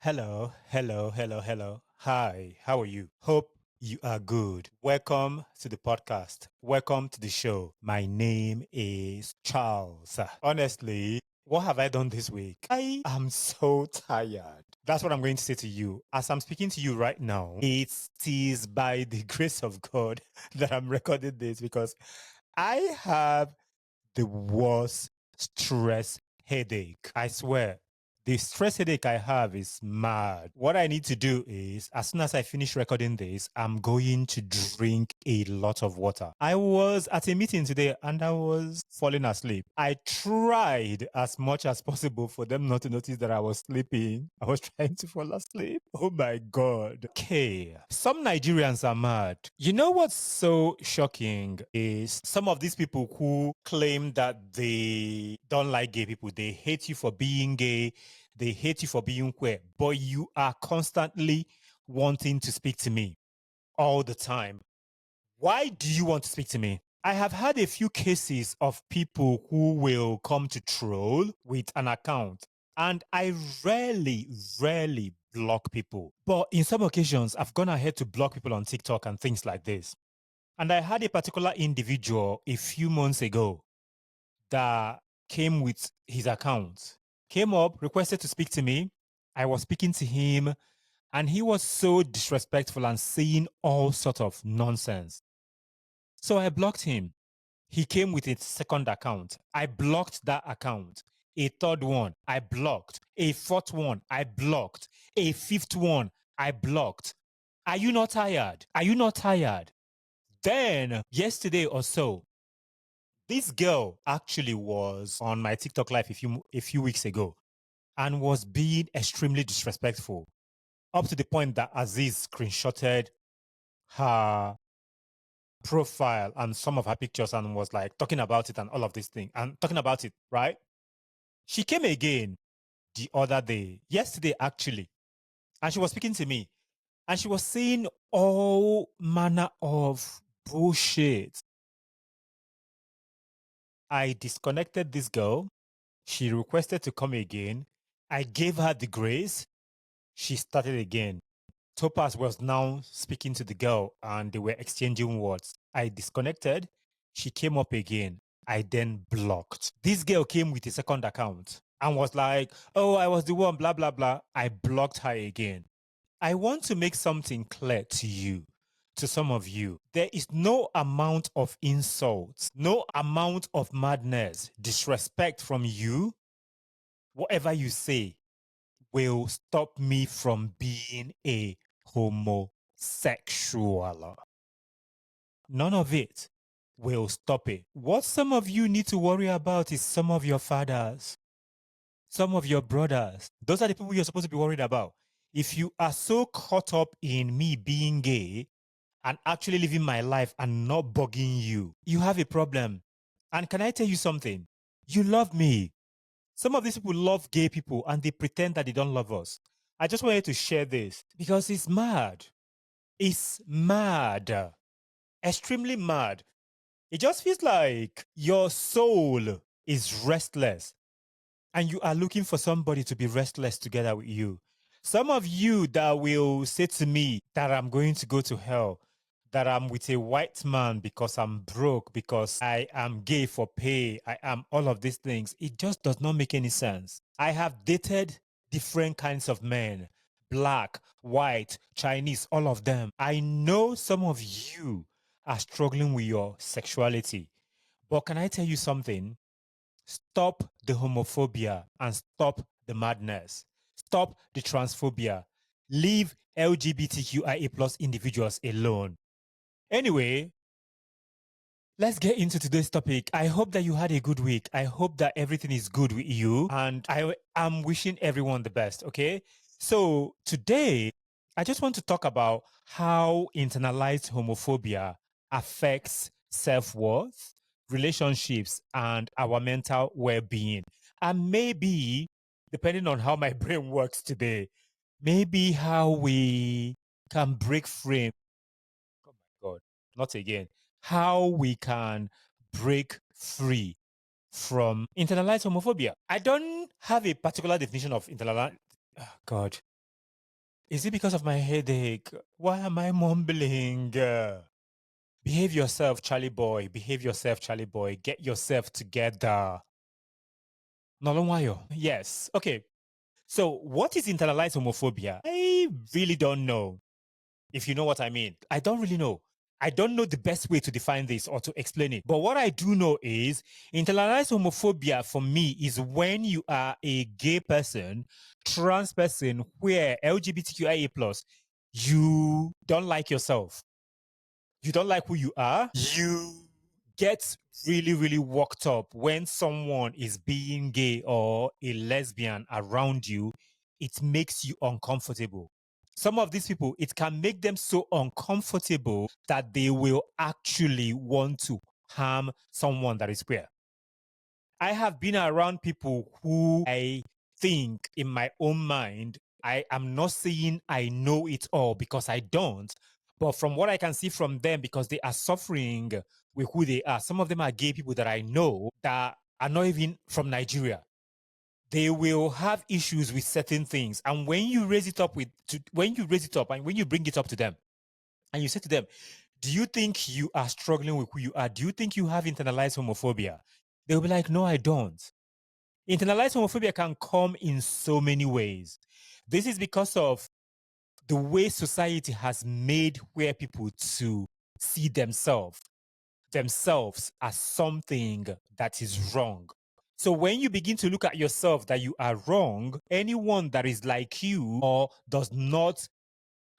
Hello, hello, hello, hello. Hi, how are you? Hope you are good. Welcome to the podcast. Welcome to the show. My name is Charles. Honestly, what have I done this week? I am so tired. That's what I'm going to say to you. As I'm speaking to you right now, it is by the grace of God that I'm recording this because I have the worst stress headache. I swear. The stress headache I have is mad. What I need to do is, as soon as I finish recording this, I'm going to drink a lot of water. I was at a meeting today and I was falling asleep. I tried as much as possible for them not to notice that I was sleeping. I was trying to fall asleep. Oh my God. Okay. Some Nigerians are mad. You know what's so shocking is some of these people who claim that they don't like gay people, they hate you for being gay, they hate you for being queer, but you are constantly wanting to speak to me all the time. Why do you want to speak to me? I have had a few cases of people who will come to troll with an account, and I rarely block people. But in some occasions, I've gone ahead to block people on TikTok and things like this. And I had a particular individual a few months ago that came with his account, came up, requested to speak to me. I was speaking to him, and he was so disrespectful and saying all sort of nonsense. So I blocked him. He came with a second account. I blocked that account. A third one, I blocked. A fourth one, I blocked. A fifth one, I blocked. Are you not tired? Are you not tired? Then, yesterday or so, this girl actually was on my TikTok live a few weeks ago and was being extremely disrespectful up to the point that Aziz screenshotted her profile and some of her pictures and was like talking about it and all of this thing and talking about it, right? She came again the other day, yesterday actually, and she was speaking to me and she was saying all manner of bullshit. I disconnected this girl. She requested to come again. I gave her the grace. She started again. Topaz was now speaking to the girl and they were exchanging words. I disconnected. She came up again. I then blocked. This girl came with a second account and was like, oh, I was the one, blah, blah, blah. I blocked her again. I want to make something clear to you, to some of you. There is no amount of insults, no amount of madness, disrespect from you, whatever you say, will stop me from being a homosexual. None of it will stop it. What some of you need to worry about is some of your fathers, some of your brothers. Those are the people you're supposed to be worried about. If you are so caught up in me being gay and actually living my life and not bugging you, you have a problem. And can I tell you something? You love me. Some of these people love gay people and they pretend that they don't love us. I just wanted to share this because it's mad. It's mad. Extremely mad. It just feels like your soul is restless and you are looking for somebody to be restless together with you. Some of you that will say to me that I'm going to go to hell, that I'm with a white man because I'm broke, because I am gay for pay, I am all of these things. It just does not make any sense. I have dated different kinds of men, black, white, Chinese, all of them. I know some of you are struggling with your sexuality. But can I tell you something? Stop the homophobia and stop the madness. Stop the transphobia. Leave LGBTQIA plus individuals alone. Anyway, let's get into today's topic. I hope that you had a good week. I hope that everything is good with you. And I am wishing everyone the best, okay? So today, I just want to talk about how internalized homophobia affects self-worth, relationships, and our mental well-being. And maybe, depending on how my brain works today, maybe how we can break free. Oh my God, not again. How we can break free from internalized homophobia. I don't have a particular definition of internalized. Oh God. Is it because of my headache? Why am I mumbling? Behave yourself, Charlie boy. Behave yourself, Charlie boy. Get yourself together. Nolonwayo. Yes. Okay. So, what is internalized homophobia? I really don't know, if you know what I mean. I don't really know. I don't know the best way to define this or to explain it. But what I do know is internalized homophobia for me is when you are a gay person, trans person, where LGBTQIA plus, you don't like yourself. You don't like who you are. You get really, really worked up when someone is being gay or a lesbian around you. It makes you uncomfortable. Some of these people, it can make them so uncomfortable that they will actually want to harm someone that is queer. I have been around people who I think in my own mind, I am not saying I know it all because I don't. But from what I can see from them, because they are suffering with who they are, some of them are gay people that I know that are not even from Nigeria. They will have issues with certain things. And when you raise it up when you raise it up and when you bring it up to them and you say to them, do you think you are struggling with who you are? Do you think you have internalized homophobia? They'll be like, no, I don't. Internalized homophobia can come in so many ways. This is because of the way society has made queer people to see themselves as something that is wrong. So when you begin to look at yourself that you are wrong, anyone that is like you or does not,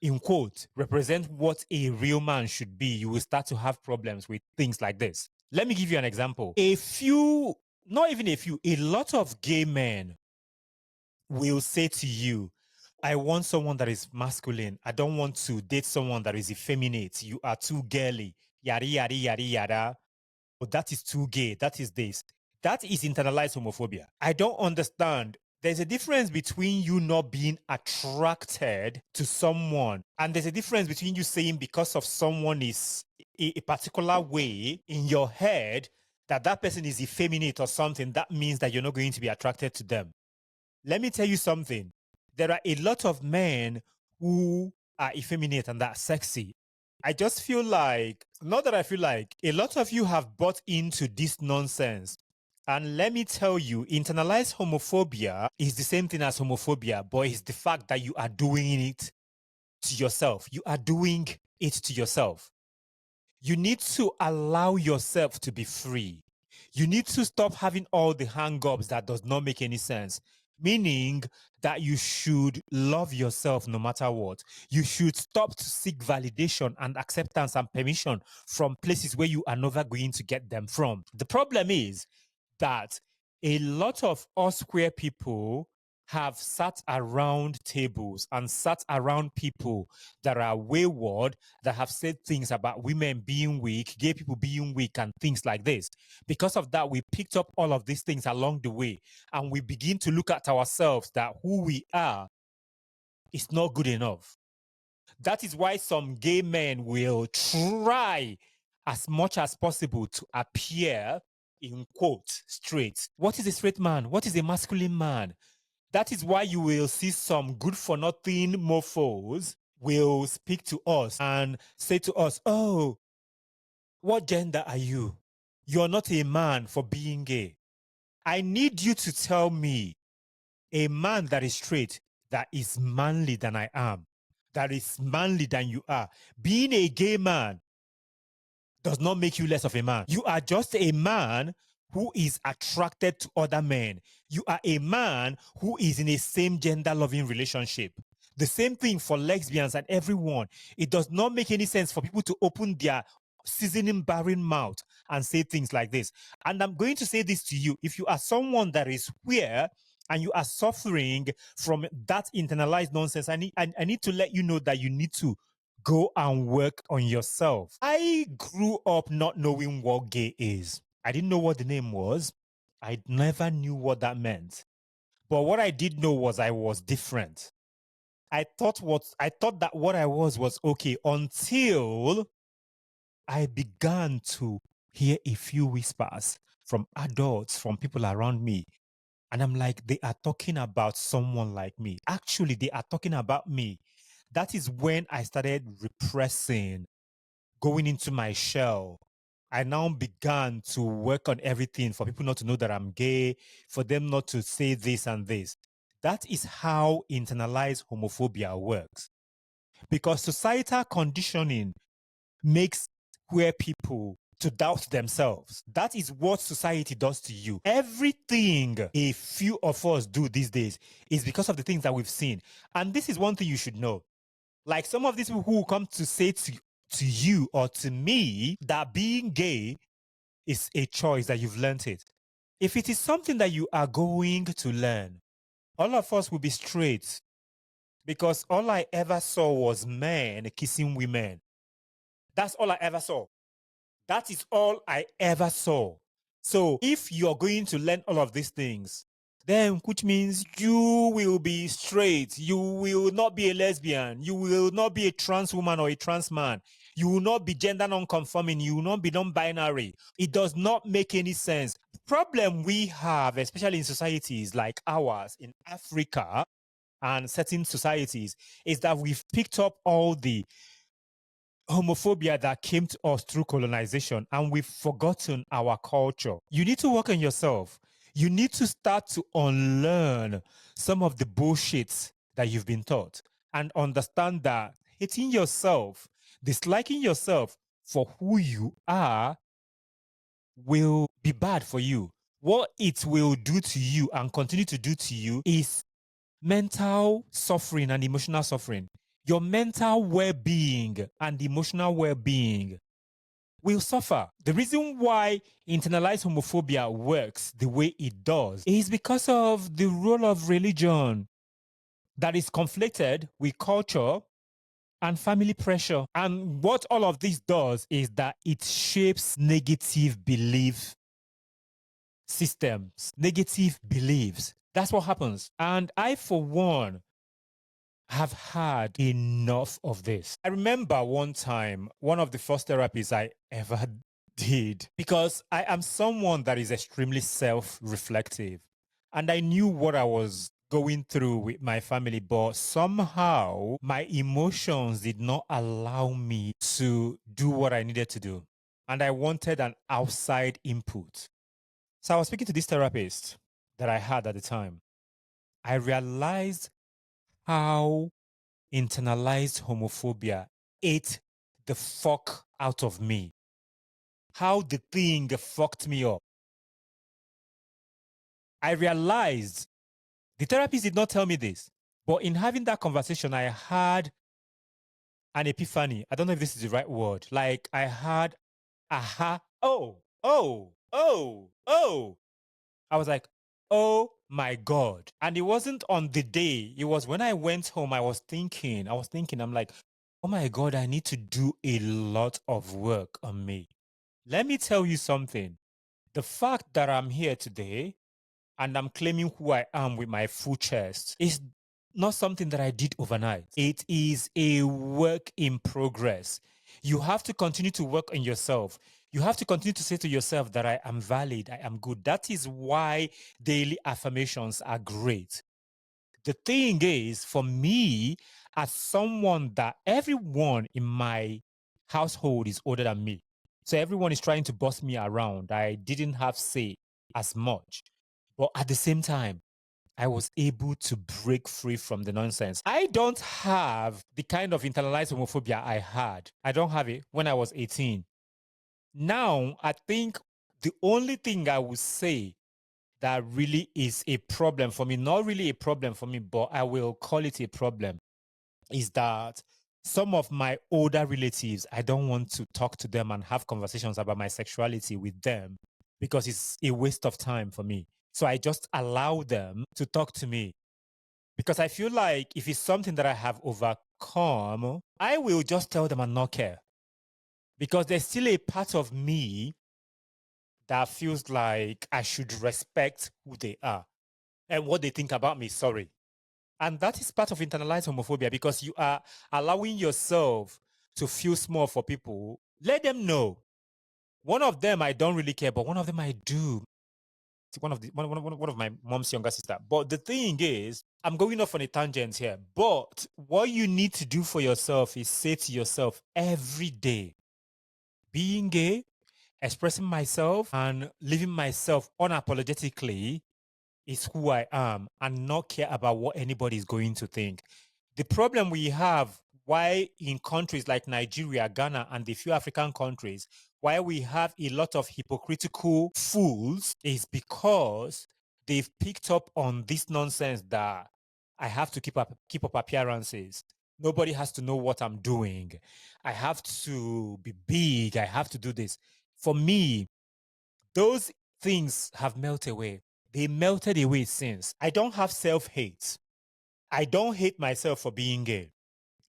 in quote, represent what a real man should be, you will start to have problems with things like this. Let me give you an example. Not even a few, a lot of gay men will say to you, I want someone that is masculine. I don't want to date someone that is effeminate. You are too girly. Yada, yada, yada, yada. But that is too gay. That is this. That is internalized homophobia. I don't understand. There's a difference between you not being attracted to someone, and there's a difference between you saying because of someone is a particular way in your head that that person is effeminate or something, that means that you're not going to be attracted to them. Let me tell you something. There are a lot of men who are effeminate and that sexy. I just feel like, not that I feel like, a lot of you have bought into this nonsense. And let me tell you, internalized homophobia is the same thing as homophobia, but it's the fact that you are doing it to yourself. You are doing it to yourself. You need to allow yourself to be free. You need to stop having all the hang-ups that does not make any sense. Meaning that you should love yourself no matter what. You should stop to seek validation and acceptance and permission from places where you are never going to get them from. The problem is that a lot of us queer people have sat around tables and sat around people that are wayward, that have said things about women being weak, gay people being weak, and things like this. Because of that, we picked up all of these things along the way, and we begin to look at ourselves that who we are is not good enough. That is why some gay men will try as much as possible to appear, in quote, straight. What is a straight man? What is a masculine man? That is why you will see some good for nothing mofos will speak to us and say to us, oh, what gender are you? You're not a man for being gay. I need you to tell me a man that is straight, that is manly than I am, that is manly than you are. Being a gay man does not make you less of a man. You are just a man who is attracted to other men. You are a man who is in a same gender loving relationship. The same thing for lesbians and everyone. It does not make any sense for people to open their seasoning barren mouth and say things like this. And I'm going to say this to you. If you are someone that is queer and you are suffering from that internalized nonsense, I need to let you know that you need to go and work on yourself. I grew up not knowing what gay is. I didn't know what the name was. I never knew what that meant. But what I did know was I was different. I thought that what I was okay until I began to hear a few whispers from adults, from people around me. And I'm like, they are talking about someone like me. Actually, they are talking about me. That is when I started repressing, going into my shell. I now began to work on everything for people not to know that I'm gay, for them not to say this and this. That is how internalized homophobia works. Because societal conditioning makes queer people to doubt themselves. That is what society does to you. Everything a few of us do these days is because of the things that we've seen. And this is one thing you should know. Like some of these people who come to say to you or to me that being gay is a choice, that you've learned it. If it is something that you are going to learn, all of us will be straight, because all I ever saw was men kissing women. That's all I ever saw. That is all I ever saw. So if you're going to learn all of these things, then which means you will be straight. You will not be a lesbian. You will not be a trans woman or a trans man. You will not be gender non-conforming. You will not be non-binary. It does not make any sense. The problem we have, especially in societies like ours in Africa and certain societies, is that we've picked up all the homophobia that came to us through colonization, and we've forgotten our culture. You need to work on yourself. You need to start to unlearn some of the bullshit that you've been taught and understand that hating yourself, disliking yourself for who you are, will be bad for you. What it will do to you and continue to do to you is mental suffering and emotional suffering. Your mental well-being and emotional well-being will suffer. The reason why internalized homophobia works the way it does is because of the role of religion that is conflicted with culture and family pressure. And what all of this does is that it shapes negative belief systems, negative beliefs. That's what happens. And I, for one, have had enough of this. I remember one time, one of the first therapies I ever did, because I am someone that is extremely self-reflective. And I knew what I was going through with my family, but somehow my emotions did not allow me to do what I needed to do. And I wanted an outside input. So I was speaking to this therapist that I had at the time. I realized how internalized homophobia ate the fuck out of me. How the thing fucked me up. I realized, the therapist did not tell me this, but in having that conversation, I had an epiphany. I don't know if this is the right word. Like I had, aha, oh. I was like, oh my God. And it wasn't on the day. It was when I went home, I was thinking, I'm like, oh my God, I need to do a lot of work on me. Let me tell you something. The fact that I'm here today and I'm claiming who I am with my full chest is not something that I did overnight. It is a work in progress. You have to continue to work on yourself. You have to continue to say to yourself that I am valid, I am good. That is why daily affirmations are great. The thing is, for me, as someone that everyone in my household is older than me, so everyone is trying to boss me around. I didn't have say as much. But at the same time, I was able to break free from the nonsense. I don't have the kind of internalized homophobia I had. I don't have it when I was 18. Now, I think the only thing I would say that really is a problem for me, not really a problem for me, but I will call it a problem, is that some of my older relatives, I don't want to talk to them and have conversations about my sexuality with them because it's a waste of time for me. So I just allow them to talk to me because I feel like if it's something that I have overcome, I will just tell them and not care, because there's still a part of me that feels like I should respect who they are and what they think about me. Sorry. And that is part of internalized homophobia, because you are allowing yourself to feel small for people. Let them know. One of them I don't really care, but one of them I do. one of my mom's younger sister. But the thing is, I'm going off on a tangent here. But what you need to do for yourself is say to yourself every day, being gay, expressing myself, and living myself unapologetically is who I am, and not care about what anybody is going to think. The problem we have, why in countries like Nigeria, Ghana, and the few African countries, why we have a lot of hypocritical fools is because they've picked up on this nonsense that I have to keep up appearances. Nobody has to know what I'm doing. I have to be big. I have to do this. For me, those things have melted away. They melted away since. I don't have self-hate. I don't hate myself for being gay.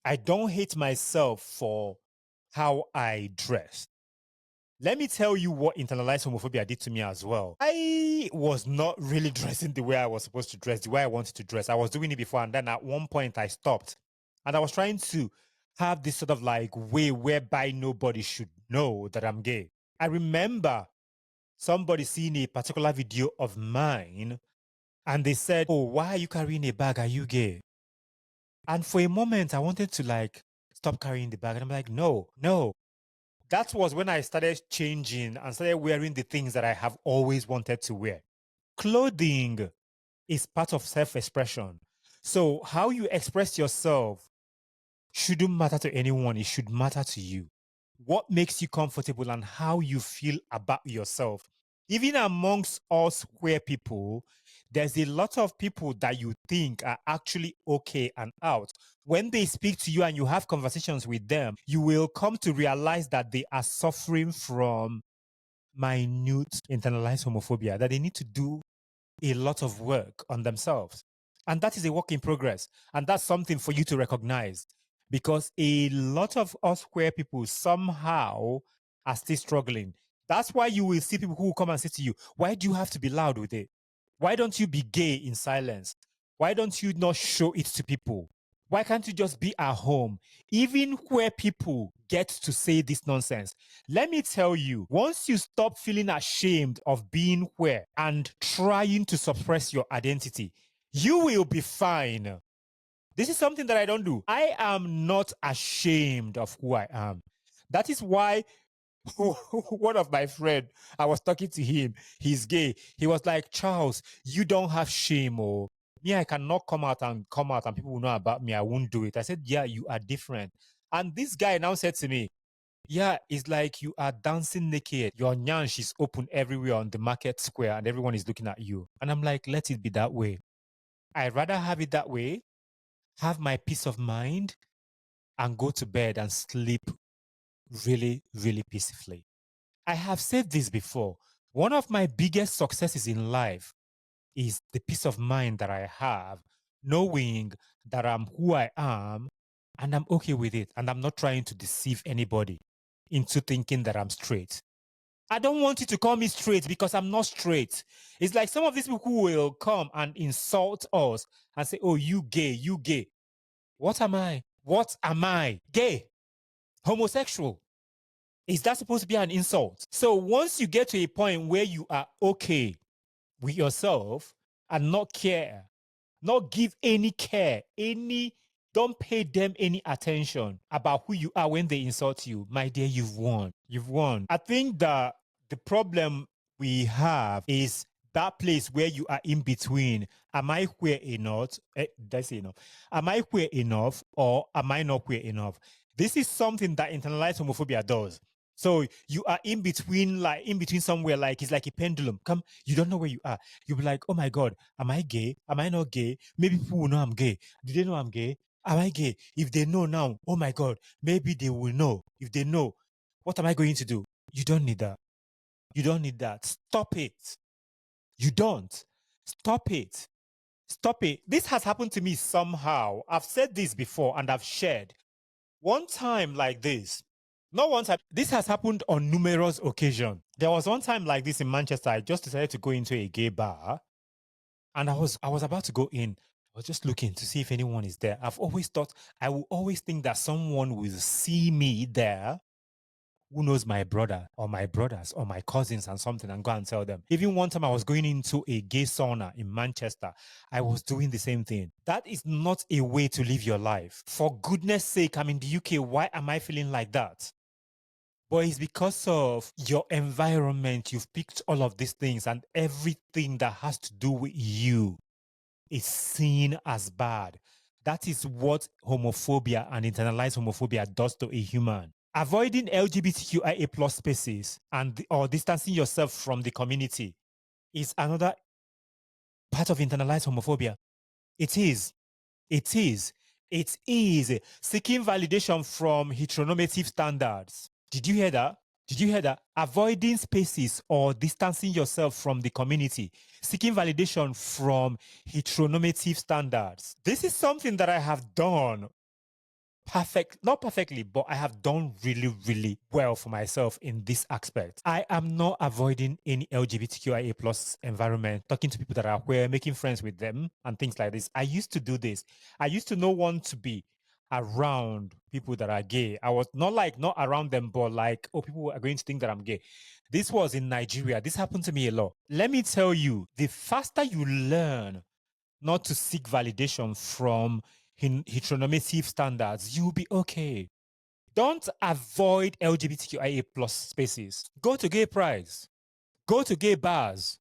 I don't hate myself for how I dress. Let me tell you what internalized homophobia did to me as well. I was not really dressing the way I was supposed to dress, the way I wanted to dress. I was doing it before, and then at one point I stopped. And I was trying to have this sort of like way whereby nobody should know that I'm gay. I remember somebody seeing a particular video of mine and they said, "Oh, why are you carrying a bag? Are you gay?" And for a moment, I wanted to like stop carrying the bag. And I'm like, no. That was when I started changing and started wearing the things that I have always wanted to wear. Clothing is part of self-expression. So how you express yourself shouldn't matter to anyone. It should matter to you. What makes you comfortable and how you feel about yourself. Even amongst us queer people, there's a lot of people that you think are actually okay and out. When they speak to you and you have conversations with them, you will come to realize that they are suffering from minute internalized homophobia, that they need to do a lot of work on themselves. And that is a work in progress. And that's something for you to recognize because a lot of us queer people somehow are still struggling. That's why you will see people who will come and say to you, why do you have to be loud with it? Why don't you be gay in silence? Why don't you not show it to people? Why can't you just be at home? Even where people get to say this nonsense. Let me tell you, once you stop feeling ashamed of being queer and trying to suppress your identity, you will be fine. This is something that I don't do. I am not ashamed of who I am. That is why one of my friend, I was talking to him, he's gay. He was like, Charles, you don't have shame, or me, I cannot come out and people will know about me. I won't do it. I said, yeah, you are different. And this guy now said to me, yeah, it's like you are dancing naked. Your nyansh is open everywhere on the market square and everyone is looking at you. And I'm like, let it be that way. I'd rather have it that way, have my peace of mind, and go to bed and sleep really, really peacefully. I have said this before. One of my biggest successes in life is the peace of mind that I have, knowing that I'm who I am and I'm okay with it. And I'm not trying to deceive anybody into thinking that I'm straight. I don't want you to call me straight because I'm not straight. It's like some of these people who will come and insult us and say, oh, you gay, you gay. What am I? What am I? Gay, homosexual. Is that supposed to be an insult? So once you get to a point where you are okay with yourself and not care, not give any care, don't pay them any attention about who you are when they insult you, my dear, you've won. You've won. I think that the problem we have is that place where you are in between. Am I queer enough? Did I say enough? Am I queer enough or am I not queer enough? This is something that internalized homophobia does. So you are in between, like in between somewhere, like it's like a pendulum. Come, you don't know where you are. You'll be like, oh my God, am I gay? Am I not gay? Maybe people will know I'm gay. Do they know I'm gay? Am I gay? If they know now, oh my God, maybe they will know. If they know, what am I going to do? You don't need that. You don't need that. Stop it. You don't. Stop it. Stop it. This has happened to me somehow. I've said this before and I've shared. One time like this, not one time, this has happened on numerous occasions. There was one time like this in Manchester. I just decided to go into a gay bar and I was about to go in. I was just looking to see if anyone is there. I've always thought, I will always think that someone will see me there who knows my brother or my brothers or my cousins and something and go and tell them. Even one time I was going into a gay sauna in Manchester, I was doing the same thing. That is not a way to live your life. For goodness sake, I'm in the UK. Why am I feeling like that? But it's because of your environment. You've picked all of these things, and everything that has to do with you is seen as bad. That is what homophobia and internalized homophobia does to a human. Avoiding LGBTQIA plus spaces or distancing yourself from the community is another part of internalized homophobia. It is. It is. It is seeking validation from heteronormative standards. Did you hear that? Did you hear that? Avoiding spaces or distancing yourself from the community, seeking validation from heteronormative standards. This is something that I have done not perfectly, but I have done really, really well for myself in this aspect. I am not avoiding any LGBTQIA plus environment, talking to people that are queer, making friends with them and things like this. I used to do this. I used to not want to be around people that are gay. I was not around them, but like, oh, people are going to think that I'm gay. This was in Nigeria. This happened to me a lot. Let me tell you, the faster you learn not to seek validation from heteronormative standards, you'll be okay. Don't avoid LGBTQIA plus spaces. Go to gay prides. Go to gay bars,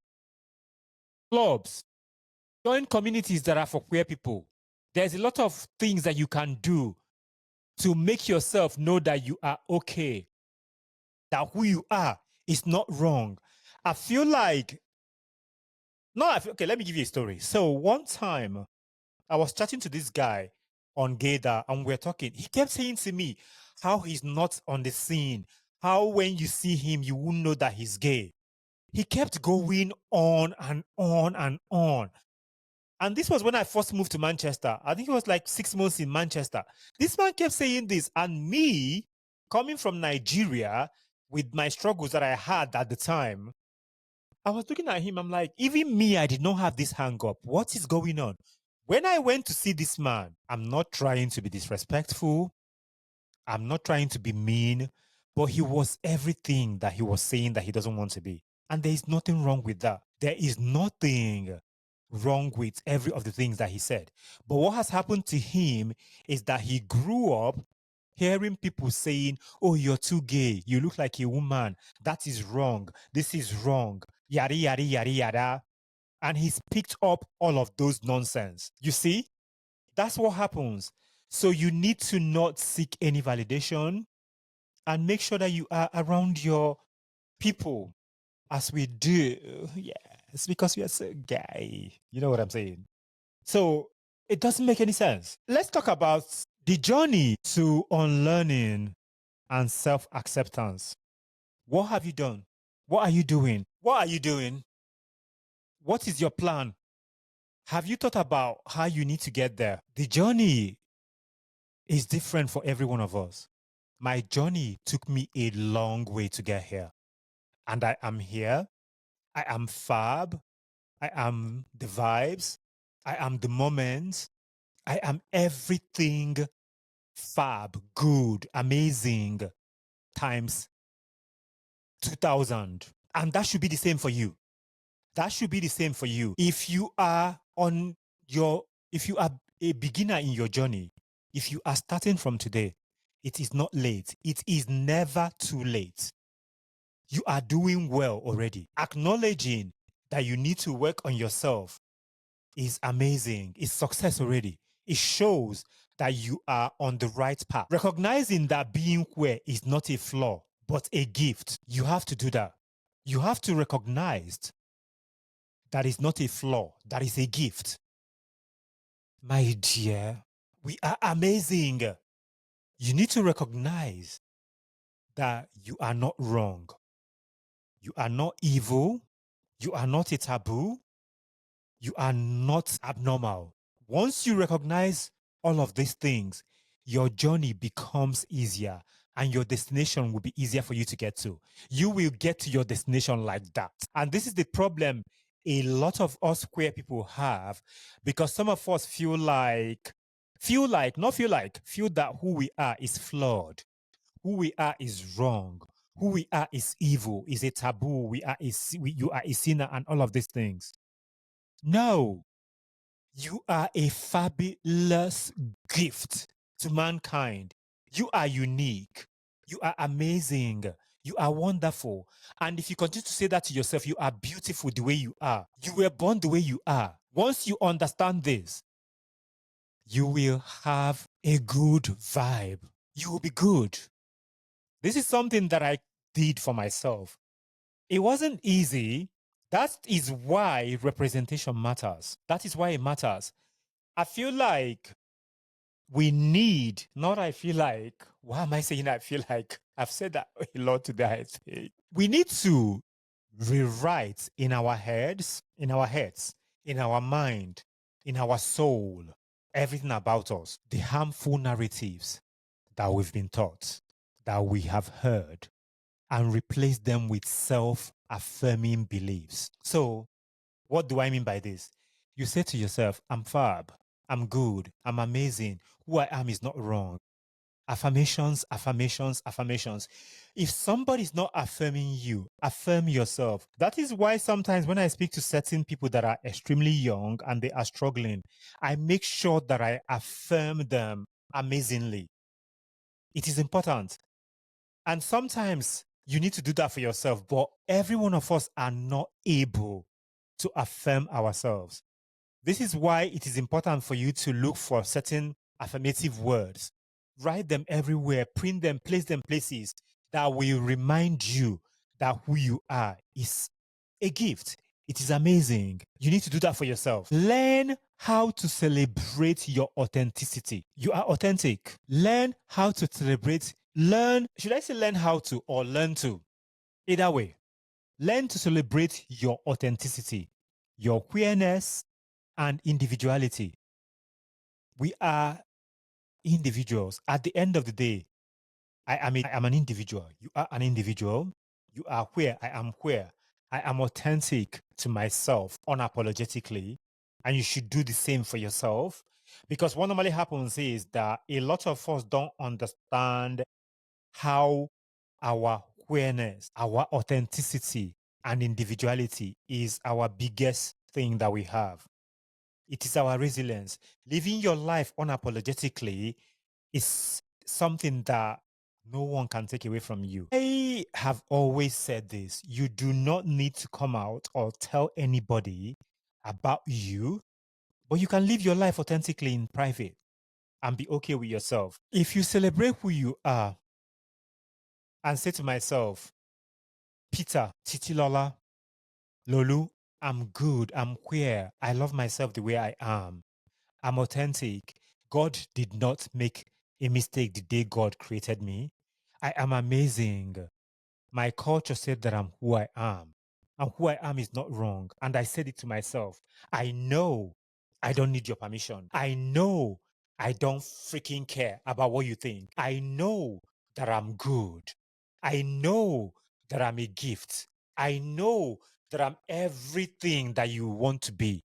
clubs. Join communities that are for queer people. There's a lot of things that you can do to make yourself know that you are okay, that who you are is not wrong. I feel like, okay, let me give you a story. So one time I was chatting to this guy on Gaydar and we're talking. He kept saying to me how he's not on the scene, how when you see him, you won't know that he's gay. He kept going on and on and on. And this was when I first moved to Manchester. I think it was like 6 months in Manchester. This man kept saying this. And me, coming from Nigeria with my struggles that I had at the time, I was looking at him. I'm like, even me, I did not have this hang up. What is going on? When I went to see this man, I'm not trying to be disrespectful. I'm not trying to be mean, but he was everything that he was saying that he doesn't want to be. And there is nothing wrong with that. There is nothing wrong with every of the things that he said. But what has happened to him is that he grew up hearing people saying, oh, you're too gay. You look like a woman. That is wrong. This is wrong. Yada, yada, yada, yada. And he's picked up all of those nonsense. You see? That's what happens. So you need to not seek any validation and make sure that you are around your people as we do. Yes, because we are so gay. You know what I'm saying? So it doesn't make any sense. Let's talk about the journey to unlearning and self-acceptance. What have you done? What are you doing? What are you doing? What is your plan? Have you thought about how you need to get there? The journey is different for every one of us. My journey took me a long way to get here. And I am here. I am fab. I am the vibes. I am the moment. I am everything fab, good, amazing times 2000. And that should be the same for you. That should be the same for you. If you are a beginner in your journey, if you are starting from today, it is not late. It is never too late. You are doing well already. Acknowledging that you need to work on yourself is amazing. It's success already. It shows that you are on the right path. Recognizing that being queer is not a flaw, but a gift. You have to do that. You have to recognize that is not a flaw, that is a gift. My dear, we are amazing. You need to recognize that you are not wrong. You are not evil. You are not a taboo. You are not abnormal. Once you recognize all of these things, your journey becomes easier and your destination will be easier for you to get to. You will get to your destination like that. And this is the problem a lot of us queer people have, because some of us feel that who we are is flawed. Who we are is wrong. who we are is evil, is a taboo, you are a sinner, and all of these things. No, you are a fabulous gift to mankind. You are unique. You are amazing. You are wonderful. And if you continue to say that to yourself, you are beautiful the way you are. You were born the way you are. Once you understand this, you will have a good vibe. You will be good. This is something that I did for myself. It wasn't easy. That is why representation matters. That is why it matters. I feel like we need, not I feel like, why am I saying I feel like? I've said that a lot today, I think. We need to rewrite in our heads, in our mind, in our soul, everything about us, the harmful narratives that we've been taught, that we have heard, and replace them with self-affirming beliefs. So, what do I mean by this? You say to yourself, I'm fab, I'm good, I'm amazing, who I am is not wrong. Affirmations, affirmations, affirmations. If somebody is not affirming you, affirm yourself. That is why sometimes when I speak to certain people that are extremely young and they are struggling, I make sure that I affirm them amazingly. It is important. And sometimes you need to do that for yourself, but every one of us are not able to affirm ourselves. This is why it is important for you to look for certain affirmative words. Write them everywhere, print them, place them places that will remind you that who you are is a gift. It is amazing. You need to do that for yourself. Learn how to celebrate your authenticity. You are authentic. Learn how to celebrate. Should I say learn how to or learn to? Either way, learn to celebrate your authenticity, your queerness, and individuality. We are individuals. At the end of the day, I am an individual. You are an individual. You are queer. I am queer. I am authentic to myself unapologetically. And you should do the same for yourself. Because what normally happens is that a lot of us don't understand how our queerness, our authenticity, and individuality is our biggest thing that we have. It is our resilience. Living your life unapologetically is something that no one can take away from you. I have always said this. You do not need to come out or tell anybody about you, but you can live your life authentically in private and be okay with yourself. If you celebrate who you are and say to myself, Peter, Titilola, Lolu, I'm good, I'm queer, I love myself the way I am. I'm authentic. God did not make a mistake the day God created me. I am amazing. My culture said that I'm who I am. And who I am is not wrong. And I said it to myself. I know I don't need your permission. I know I don't freaking care about what you think. I know that I'm good. I know that I'm a gift. I know that I'm everything that you want to be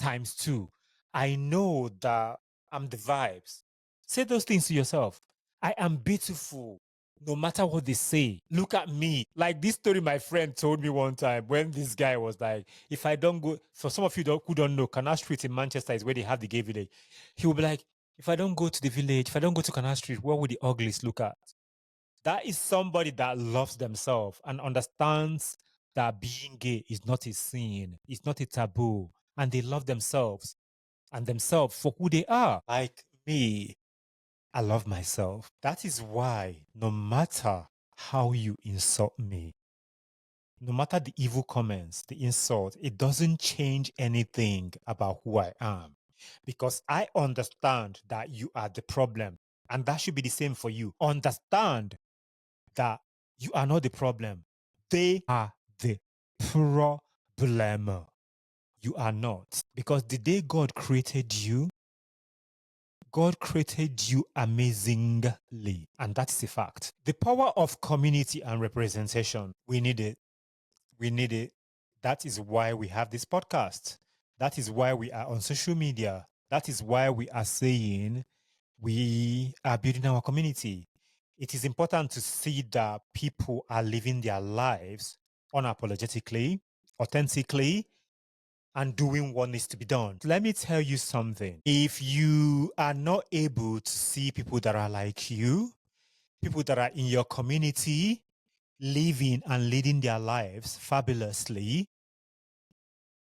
times two. I know that I'm the vibes. Say those things to yourself. I am beautiful. No matter what they say, look at me. Like this story my friend told me one time when this guy was like, if I don't go, for some of you who don't know, Canal Street in Manchester is where they have the gay village. He will be like, if I don't go to the village, if I don't go to Canal Street, what would the uglies look at? That is somebody that loves themselves and understands that being gay is not a sin, it's not a taboo, and they love themselves and themselves for who they are. Like me, I love myself. That is why no matter how you insult me, no matter the evil comments, the insult, it doesn't change anything about who I am. Because I understand that you are the problem. And that should be the same for you. Understand that you are not the problem. They are the problem. You are not. Because the day God created you amazingly. And that's a fact. The power of community and representation, we need it. We need it. That is why we have this podcast. That is why we are on social media. That is why we are saying we are building our community. it is important to see that people are living their lives unapologetically, authentically, and doing what needs to be done. Let me tell you something. If you are not able to see people that are like you, people that are in your community, living and leading their lives fabulously,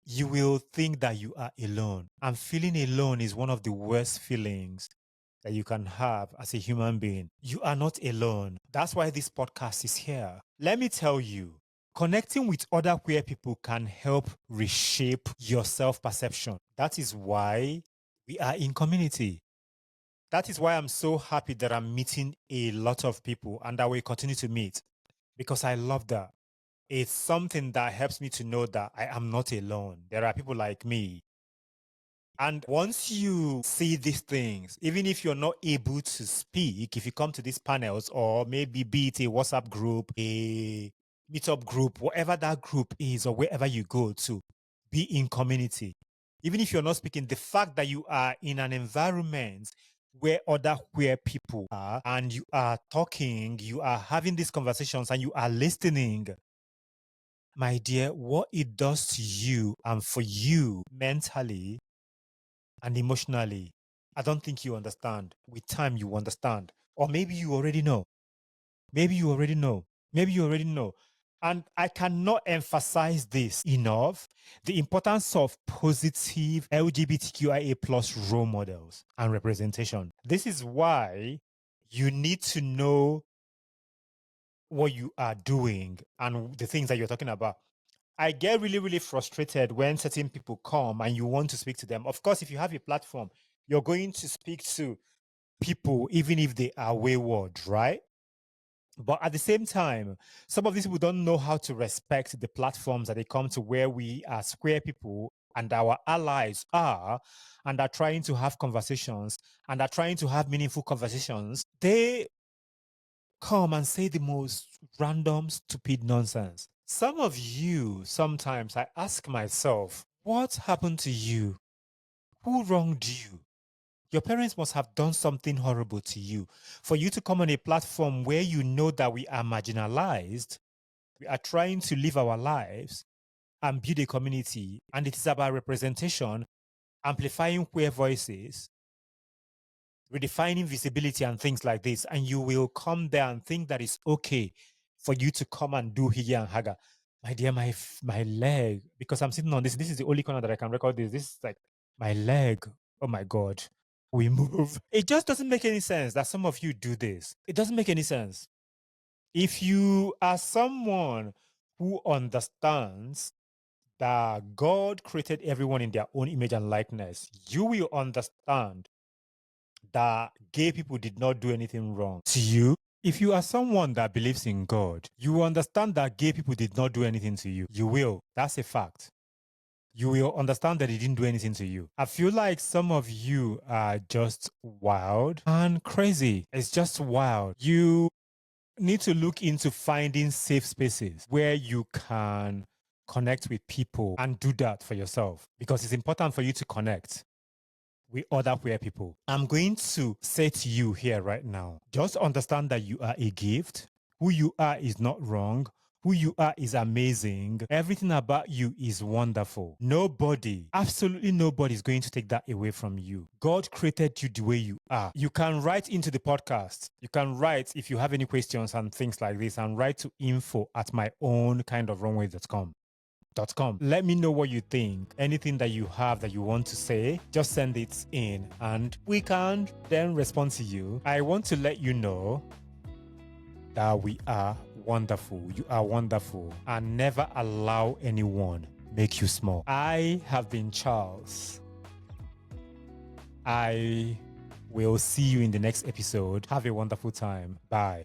you will think that you are alone. And feeling alone is one of the worst feelings that you can have as a human being. You are not alone. That's why this podcast is here. Let me tell you, connecting with other queer people can help reshape your self-perception. That is why we are in community. That is why I'm so happy that I'm meeting a lot of people and that we continue to meet, because I love that. It's something that helps me to know that I am not alone. There are people like me. And once you see these things, even if you're not able to speak, if you come to these panels, or maybe be it a WhatsApp group, a meetup group, whatever that group is, or wherever you go to, be in community. Even if you're not speaking, the fact that you are in an environment where other queer people are and you are talking, you are having these conversations and you are listening, my dear, what it does to you and for you mentally and emotionally, I don't think you understand. With time, you understand. Or maybe you already know. Maybe you already know. Maybe you already know. And I cannot emphasize this enough, the importance of positive LGBTQIA plus role models and representation. This is why you need to know what you are doing and the things that you're talking about. I get really, really frustrated when certain people come and you want to speak to them. Of course, if you have a platform, you're going to speak to people, even if they are wayward, right? But at the same time, some of these people don't know how to respect the platforms that they come to, where we as queer people and our allies are, and are trying to have conversations and are trying to have meaningful conversations. They come and say the most random, stupid nonsense. Some of you, sometimes I ask myself, what happened to you? Who wronged you? Your parents must have done something horrible to you for you to come on a platform where you know that we are marginalized. We are trying to live our lives and build a community, and it is about representation, amplifying queer voices, redefining visibility and things like this. And you will come there and think that it's okay for you to come and do Higa and Haga. My dear, my leg, because I'm sitting on this. This is the only corner that I can record this. This is like my leg. Oh my God. We move. It just doesn't make any sense that some of you do this. It doesn't make any sense. If you are someone who understands that God created everyone in their own image and likeness, you will understand that gay people did not do anything wrong to you. If you are someone that believes in God, you will understand that gay people did not do anything to you. You will. That's a fact. You will understand that they didn't do anything to you. I feel like some of you are just wild and crazy. It's just wild. You need to look into finding safe spaces where you can connect with people and do that for yourself, because it's important for you to connect with other queer people. I'm going to say to you here right now, just understand that you are a gift. Who you are is not wrong. Who you are is amazing. Everything about you is wonderful. Nobody, absolutely nobody is going to take that away from you. God created you the way you are. You can write into the podcast. You can write if you have any questions and things like this, and write to info@myownkindof wrongway.com. Let me know what you think. Anything that you have that you want to say, just send it in and we can then respond to you. I want to let you know that we are wonderful. You are wonderful, and never allow anyone make you small. I have been Charles. I will see you in the next episode. Have a wonderful time. Bye.